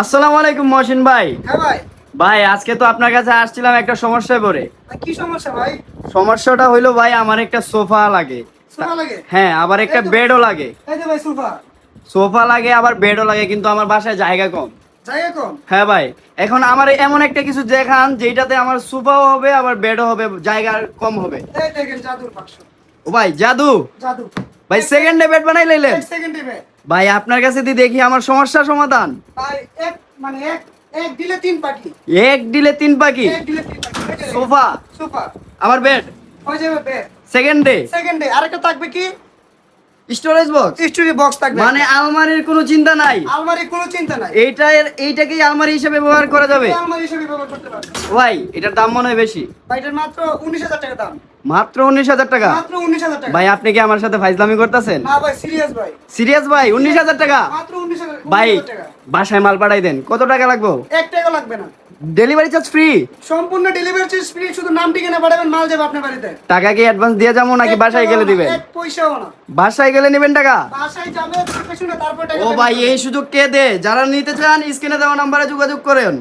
আসসালামু আলাইকুম মহসিন ভাই। হ্যাঁ ভাই। ভাই আজকে তো আপনার কাছে আসছিলাম একটা সমস্যায় পড়ে। কি সমস্যা ভাই? সমস্যাটা হইলো ভাই আমার একটা সোফা লাগে। সোফা লাগে? হ্যাঁ, আবার একটা বেডও লাগে। এই যে ভাই সোফা। সোফা লাগে আবার বেডও লাগে, কিন্তু আমার বাসায় জায়গা কম। জায়গা কম? হ্যাঁ ভাই, এখন আমার এমন একটা কিছু দেখান যেটাতে আমার সোফাও হবে আবার বেডও হবে, জায়গা কম হবে। এই দেখেন জাদুর বাক্স। ও ভাই জাদু! জাদু। ভাই সেকেন্ডে বেড বানাই লাইলেন? এক সেকেন্ডে বে। ভাই আপনার কাছে দিয়ে দেখি আমার সমস্যার সমাধান। ভাই এক মানে এক এক দিলে তিন পাখি। এক দিলে তিন পাখি। এক দিলে তিন পাখি। এই যে দেখেন, সোফা সোফা। আবার বেড হয়ে যাবে বে। সেকেন্ডে। সেকেন্ডে আরেকটা থাকবে কি? স্টোরেজ বক্স, স্টোরি বক্স থাকবে। মানে আলমারির কোনো চিন্তা নাই। আলমারি কোনো চিন্তা নাই। এইটাকেই আলমারি হিসেবে ব্যবহার করা যাবে। এই আলমারি হিসেবে ব্যবহার করতে পারবে। ভাই এটার দাম মনে হয় বেশি। ভাই এটার মাত্র 19,000 টাকা দাম। মাত্র 19,000 টাকা? মাত্র 19,000 টাকা। ভাই আপনি কি আমার সাথে ফাইজলামি করতেছেন? না ভাই সিরিয়াস ভাই। সিরিয়াস ভাই? 19,000 টাকা? মাত্র 19,000 ভাই টাকা। বাসায় মাল পাঠাই দেন, কত টাকা লাগবে? 1 টাকা লাগবে না। Delivery charge free? সম্পূর্ণ ডেলিভারি চার্জ ফ্রি, শুধু নাম ঠিকানা পাঠাবেন, মাল যাবে আপনার বাড়িতে। টাকা কি অ্যাডভান্স দিয়ে যাবো নাকি বাসায় গেলে দিবেন? এক পয়সাও না। বাসায় গেলে নেবেন টাকা? বাসায় যাবে দেখে শুনে তারপর টাকা ও দেবেন। ভাই এই সুযোগ কে দে? যারা নিতে চান স্ক্রিনে দেওয়া নাম্বারে যোগাযোগ করেন।